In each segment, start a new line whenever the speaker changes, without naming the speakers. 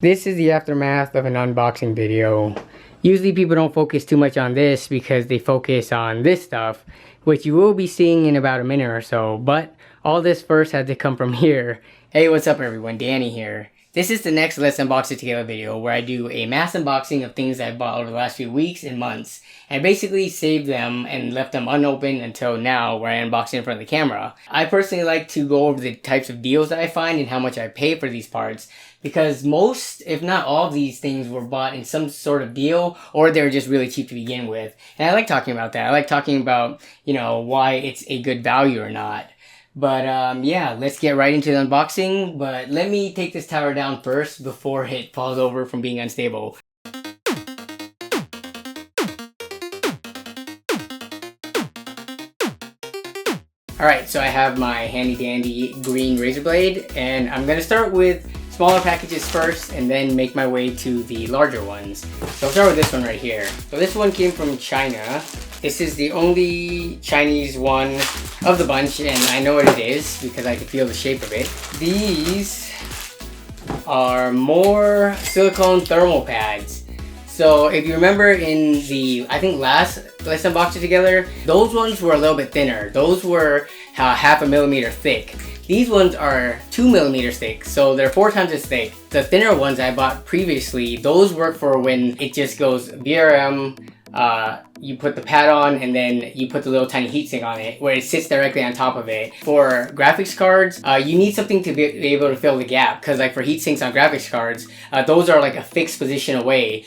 This is the aftermath of an unboxing video. Usually people don't focus too much on this because they focus on this stuff, which you will be seeing in about a minute or so, but all this first had to come from here. Hey, what's up everyone, Danny here. This is the next Let's Unbox It Together video where I do a mass unboxing of things that I bought over the last few weeks and months. And basically saved them and left them unopened until now where I unbox it in front of the camera. I personally like to go over the types of deals that I find and how much I pay for these parts, because most, if not all of these things were bought in some sort of deal or they're just really cheap to begin with. And I like talking about that. I like talking about, why it's a good value or not. But yeah, let's get right into the unboxing. But let me take this tower down first before it falls over from being unstable. Alright, so I have my handy dandy green razor blade, and I'm going to start with smaller packages first and then make my way to the larger ones. So I'll start with this one right here. So this one came from China. This is the only Chinese one of the bunch, and I know what it is because I can feel the shape of it. These are more silicone thermal pads. So if you remember in the, I think last Let's Unbox It Together, those ones were a little bit thinner. Those were half a millimeter thick. These ones are 2 millimeters thick, so they're 4 times as thick. The thinner ones I bought previously, those work for when it just goes VRM, you put the pad on and then you put the little tiny heatsink on it where it sits directly on top of it. For graphics cards, you need something to be able to fill the gap, because like for heatsinks on graphics cards, those are like a fixed position away.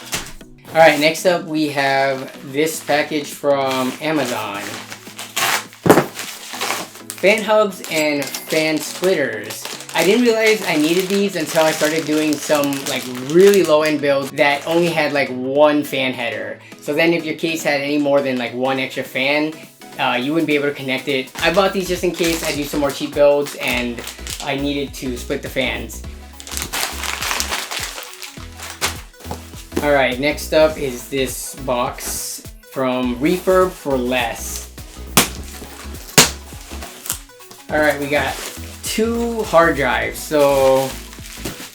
Alright, next up we have this package from Amazon. Fan hubs and fan splitters. I didn't realize I needed these until I started doing some like really low end builds that only had like one fan header. So then if your case had any more than like one extra fan, you wouldn't be able to connect it. I bought these just in case I do some more cheap builds and I needed to split the fans. Alright, next up is this box from Refurb for Less. Alright, we got 2 hard drives, so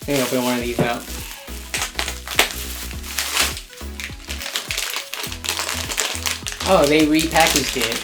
let me open one of these up. Oh, they repackaged it.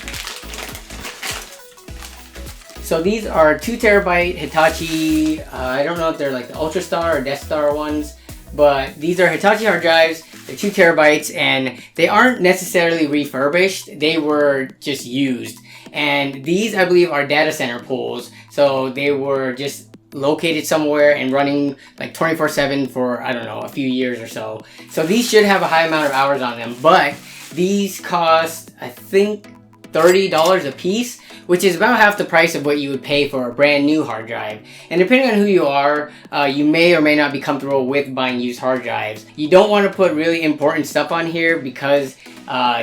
So these are 2 terabyte Hitachi, I don't know if they're like the Ultra Star or Death Star ones, but these are Hitachi hard drives. They're 2 terabytes and they aren't necessarily refurbished, they were just used. And these, I believe, are data center pools. So they were just located somewhere and running like 24/7 for, I don't know, a few years or so. So these should have a high amount of hours on them, but these cost, I think, $30 a piece, which is about half the price of what you would pay for a brand new hard drive. And depending on who you are, you may or may not be comfortable with buying used hard drives. You don't want to put really important stuff on here because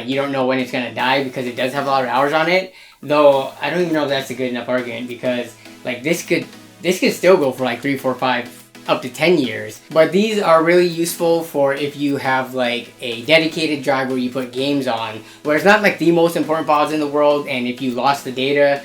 you don't know when it's going to die, because it does have a lot of hours on it. Though I don't even know if that's a good enough argument, because like this could still go for like 3, 4, 5, up to 10 years. But these are really useful for if you have like a dedicated drive where you put games on, where it's not like the most important files in the world, and if you lost the data,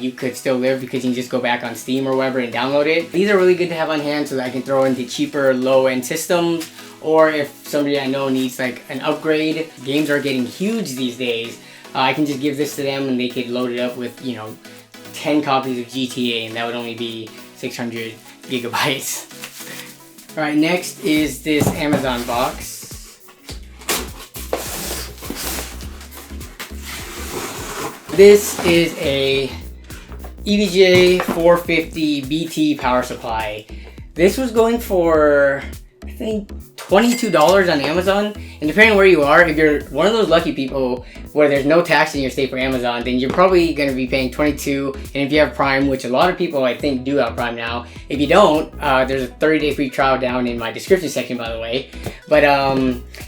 you could still live because you can just go back on Steam or whatever and download it. These are really good to have on hand so that I can throw into cheaper low-end systems, or if somebody I know needs like an upgrade. Games are getting huge these days. I can just give this to them and they could load it up with, 10 copies of GTA, and that would only be 600 gigabytes. Alright, next is this Amazon box. This is a EVGA 450 BT power supply. This was going for, I think, $22 on Amazon, and depending on where you are, if you're one of those lucky people where there's no tax in your state for Amazon, then you're probably going to be paying $22. And if you have Prime, which a lot of people I think do have Prime now, if you don't, there's a 30-day free trial down in my description section, by the way. But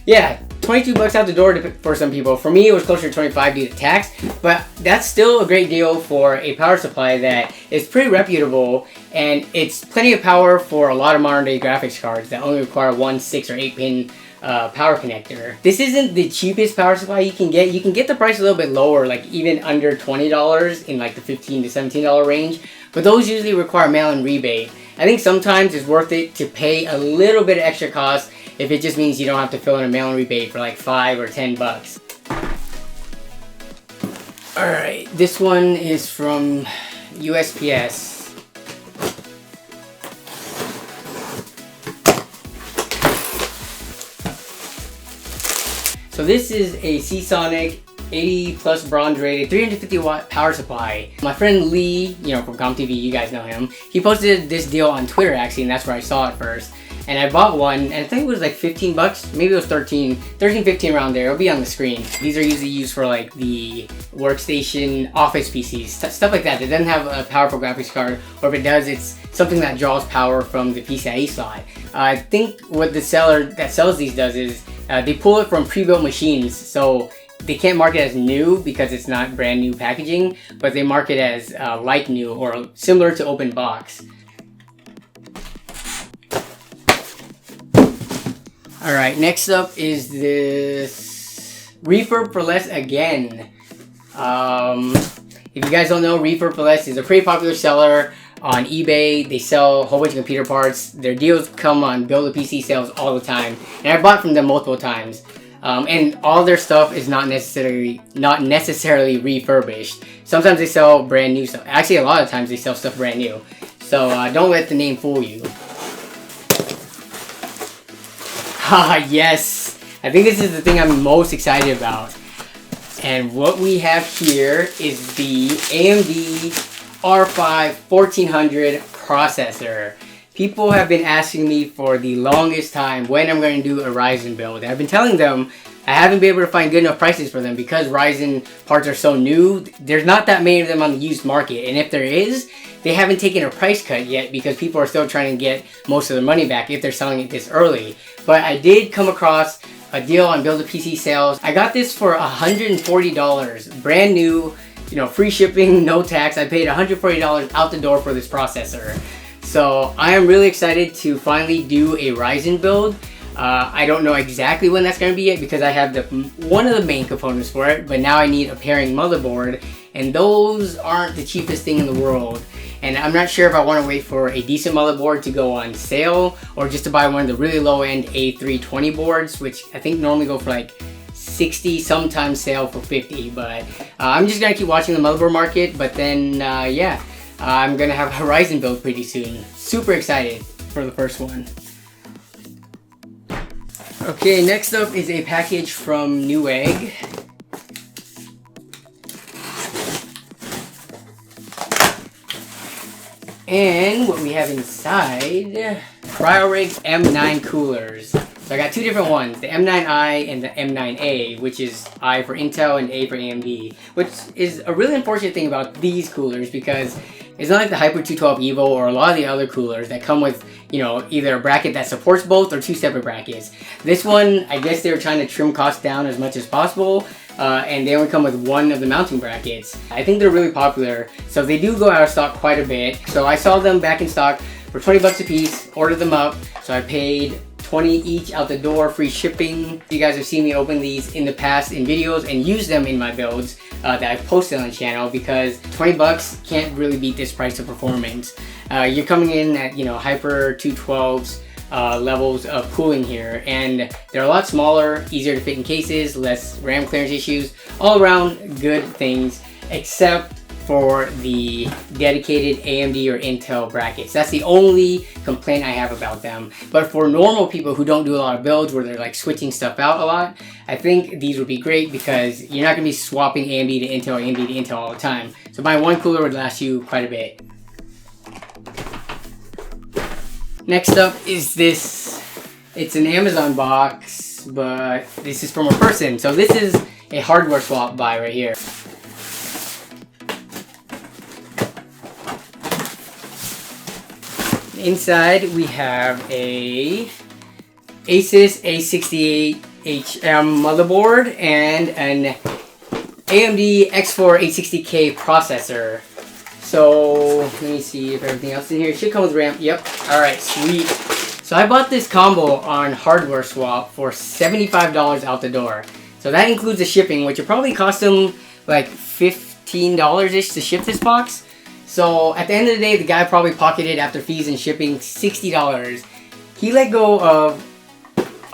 yeah, 22 bucks out the door for some people. For me, it was closer to 25 due to tax, but that's still a great deal for a power supply that is pretty reputable, and it's plenty of power for a lot of modern day graphics cards that only require one 6 or 8 pin power connector. This isn't the cheapest power supply you can get. You can get the price a little bit lower, like even under $20 in like the $15 to $17 range, but those usually require mail-in rebate. I think sometimes it's worth it to pay a little bit of extra cost if it just means you don't have to fill in a mail-in rebate for like $5 or $10. Alright, this one is from USPS. So this is a Seasonic 80 plus bronze rated 350 watt power supply. My friend Lee, from ComTV, you guys know him, he posted this deal on Twitter actually, and that's where I saw it first. And I bought one, and I think it was like 15 bucks, maybe it was 13, 15 around there. It'll be on the screen. These are usually used for like the workstation, office PCs, stuff like that. It doesn't have a powerful graphics card, or if it does, it's something that draws power from the PCIe slot. I think what the seller that sells these does is they pull it from pre-built machines, so they can't mark it as new because it's not brand new packaging, but they mark it as like new or similar to open box. Alright, next up is this Refurb for Less again. If you guys don't know, Refurb for Less is a pretty popular seller on eBay. They sell a whole bunch of computer parts. Their deals come on Build a PC sales all the time, and I bought from them multiple times. And all their stuff is not necessarily refurbished. Sometimes they sell brand new stuff. Actually, a lot of times they sell stuff brand new. So don't let the name fool you. Ah, yes! I think this is the thing I'm most excited about. And what we have here is the AMD R5 1400 processor. People have been asking me for the longest time when I'm going to do a Ryzen build. And I've been telling them I haven't been able to find good enough prices for them because Ryzen parts are so new. There's not that many of them on the used market. And if there is, they haven't taken a price cut yet because people are still trying to get most of their money back if they're selling it this early. But I did come across a deal on Build a PC sales. I got this for $140, brand new, free shipping, no tax. I paid $140 out the door for this processor. So I am really excited to finally do a Ryzen build. I don't know exactly when that's going to be yet because I have one of the main components for it, but now I need a pairing motherboard, and those aren't the cheapest thing in the world. And I'm not sure if I want to wait for a decent motherboard to go on sale or just to buy one of the really low-end A320 boards, which I think normally go for like 60, sometimes sale for 50. But I'm just going to keep watching the motherboard market, but then yeah. I'm gonna have a Ryzen build pretty soon. Super excited for the first one. Okay, next up is a package from Newegg. And what we have inside, CryoRig M9 coolers. So I got two different ones, the M9i and the M9a, which is I for Intel and A for AMD, which is a really unfortunate thing about these coolers because it's not like the Hyper 212 Evo or a lot of the other coolers that come with, either a bracket that supports both or two separate brackets. This one, I guess they were trying to trim costs down as much as possible, and they only come with one of the mounting brackets. I think they're really popular, so they do go out of stock quite a bit. So I saw them back in stock for 20 bucks a piece, ordered them up, so I paid 20 each out the door, free shipping. You guys have seen me open these in the past in videos and use them in my builds that I've posted on the channel because 20 bucks can't really beat this price of performance. You're coming in at, Hyper 212s levels of cooling here, and they're a lot smaller, easier to fit in cases, less RAM clearance issues, all around good things, except for the dedicated AMD or Intel brackets. That's the only complaint I have about them. But for normal people who don't do a lot of builds where they're like switching stuff out a lot, I think these would be great because you're not gonna be swapping AMD to Intel, AMD to Intel all the time. So buying one cooler would last you quite a bit. Next up is this. It's an Amazon box, but this is from a person. So this is a hardware swap buy right here. Inside we have a ASUS A68HM motherboard and an AMD X4 860K processor. So let me see if everything else in here should come with RAM. Yep. All right, sweet. So I bought this combo on hardware swap for $75 out the door. So that includes the shipping, which will probably cost them like $15-ish to ship this box. So at the end of the day, the guy probably pocketed, after fees and shipping, $60. He let go of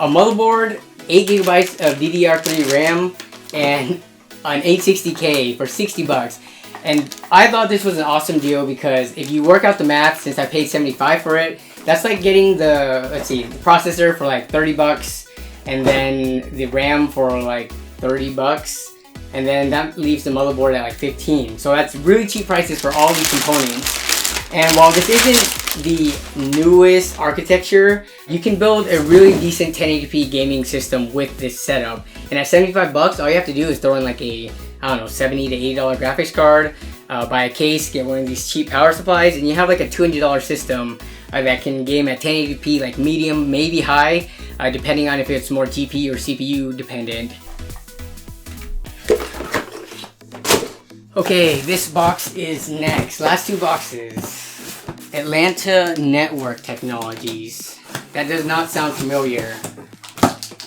a motherboard, 8 gigabytes of DDR3 RAM, and an 860K for 60 bucks. And I thought this was an awesome deal because if you work out the math, since I paid 75 for it, that's like getting the, let's see, the processor for like 30 bucks, and then the RAM for like 30 bucks, and then that leaves the motherboard at like 15. So that's really cheap prices for all these components. And while this isn't the newest architecture, you can build a really decent 1080p gaming system with this setup. And at 75 bucks, all you have to do is throw in like a, I don't know, $70 to $80 graphics card, buy a case, get one of these cheap power supplies, and you have like a $200 system that can game at 1080p, like medium, maybe high, depending on if it's more GPU or CPU dependent. Okay, this box is next. Last two boxes. Atlanta Network Technologies. That does not sound familiar,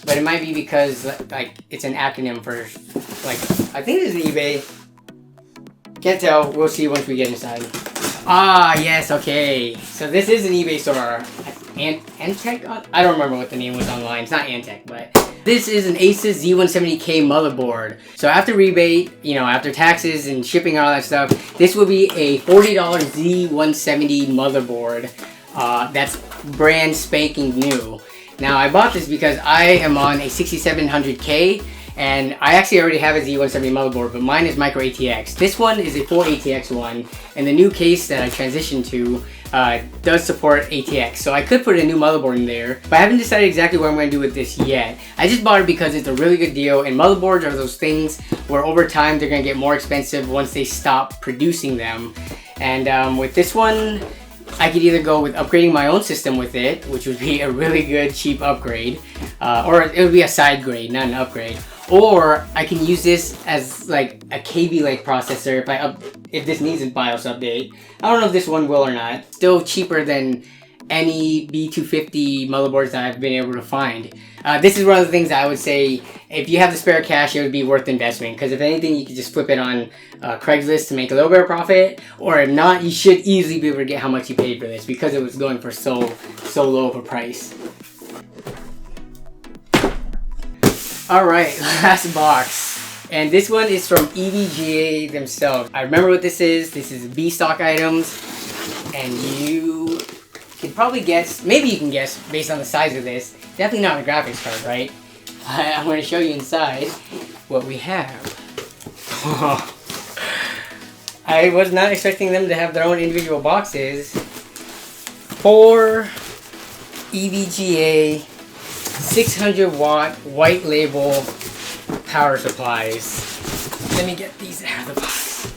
but it might be because like it's an acronym for, like, I think it's an eBay. Can't tell. We'll see once we get inside. Ah, yes. Okay. So this is an eBay store. Antec? I don't remember what the name was online. It's not Antec, but this is an ASUS Z170K motherboard. So after rebate, you know, after taxes and shipping and all that stuff, this will be a $40 Z170 motherboard. That's brand spanking new. Now I bought this because I am on a 6700K, and I actually already have a Z170 motherboard, but mine is micro ATX. This one is a full ATX one, and the new case that I transitioned to does support ATX. So I could put a new motherboard in there, but I haven't decided exactly what I'm going to do with this yet. I just bought it because it's a really good deal, and motherboards are those things where over time they're going to get more expensive once they stop producing them. And with this one, I could either go with upgrading my own system with it, which would be a really good cheap upgrade, or it would be a side grade, not an upgrade. Or I can use this as like a Kaby Lake processor if this needs a BIOS update. I don't know if this one will or not. Still cheaper than any B250 motherboards that I've been able to find. This is one of the things that I would say, if you have the spare cash, it would be worth the investment. Because if anything, you could just flip it on Craigslist to make a little bit of profit. Or if not, you should easily be able to get how much you paid for this, because it was going for so low of a price. Alright, last box. And this one is from EVGA themselves. I remember what this is. This is B stock items. And you can probably guess, maybe you can guess based on the size of this. Definitely not a graphics card, right? I'm going to show you inside what we have. I was not expecting them to have their own individual boxes. 4 EVGA 600 watt white label power supplies. Let me get these out of the box.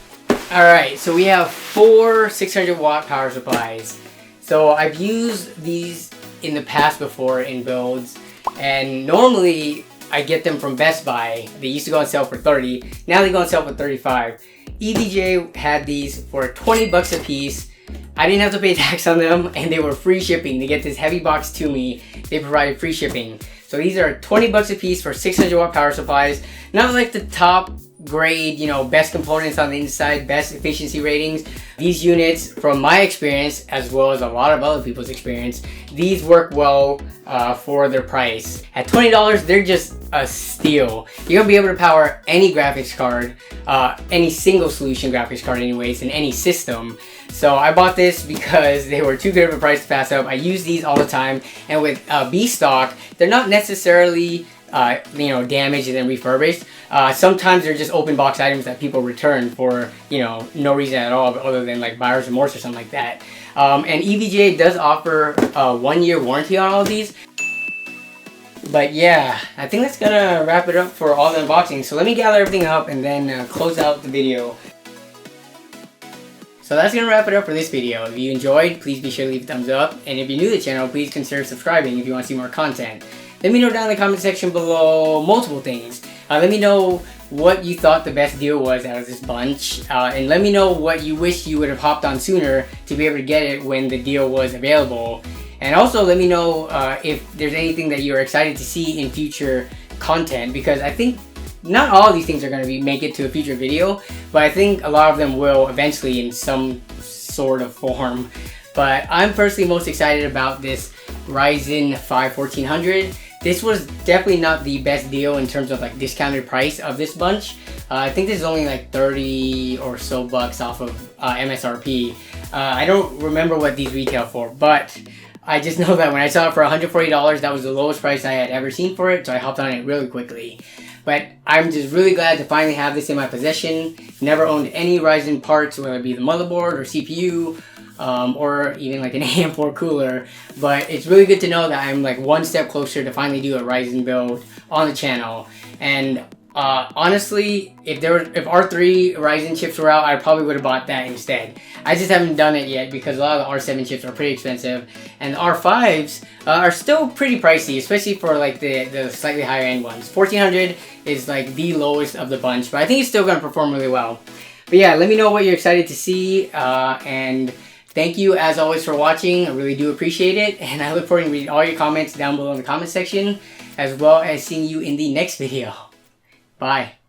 Alright, so we have 4 600 watt power supplies. So I've used these in the past before in builds, and normally I get them from Best Buy. They used to go on sale for 30, now they go on sale for 35. EVGA had these for 20 bucks a piece. I didn't have to pay tax on them, and they were free shipping. To get this heavy box to me, they provided free shipping. So these are 20 bucks a piece for 600 watt power supplies. Not like the top grade, you know, best components on the inside, best efficiency ratings. These units, from my experience, as well as a lot of other people's experience, these work well for their price. At $20, they're just a steal. You're gonna be able to power any graphics card, any single solution graphics card anyways, in any system. So I bought this because they were too good of a price to pass up. I use these all the time, and with B stock, they're not necessarily you know, damaged and then refurbished. Sometimes they're just open box items that people return for, you know, no reason at all other than like buyer's remorse or something like that. And EVGA does offer a 1-year warranty on all of these. But yeah, I think that's gonna wrap it up for all the unboxing. So let me gather everything up and then close out the video. So that's gonna wrap it up for this video. If you enjoyed, please be sure to leave a thumbs up. And if you're new to the channel, please consider subscribing if you want to see more content. Let me know down in the comment section below multiple things. Let me know what you thought the best deal was out of this bunch. And let me know what you wish you would have hopped on sooner to be able to get it when the deal was available. And also let me know if there's anything that you're excited to see in future content, because I think not all of these things are going to make it to a future video, but I think a lot of them will eventually in some sort of form. But I'm personally most excited about this Ryzen 5 1400. This was definitely not the best deal in terms of like discounted price of this bunch. I think this is only like 30 or so bucks off of MSRP. I don't remember what these retail for, but I just know that when I saw it for $140, that was the lowest price I had ever seen for it, so I hopped on it really quickly. But I'm just really glad to finally have this in my possession. Never owned any Ryzen parts, whether it be the motherboard or CPU, or even like an AM4 cooler. But it's really good to know that I'm like one step closer to finally do a Ryzen build on the channel. And honestly, if R3 Ryzen chips were out, I probably would have bought that instead. I just haven't done it yet because a lot of the R7 chips are pretty expensive, and the R5s are still pretty pricey, especially for like the slightly higher end ones. 1400 is like the lowest of the bunch, but I think it's still going to perform really well. But yeah, let me know what you're excited to see, and thank you as always for watching. I really do appreciate it, and I look forward to reading all your comments down below in the comment section, as well as seeing you in the next video. Bye.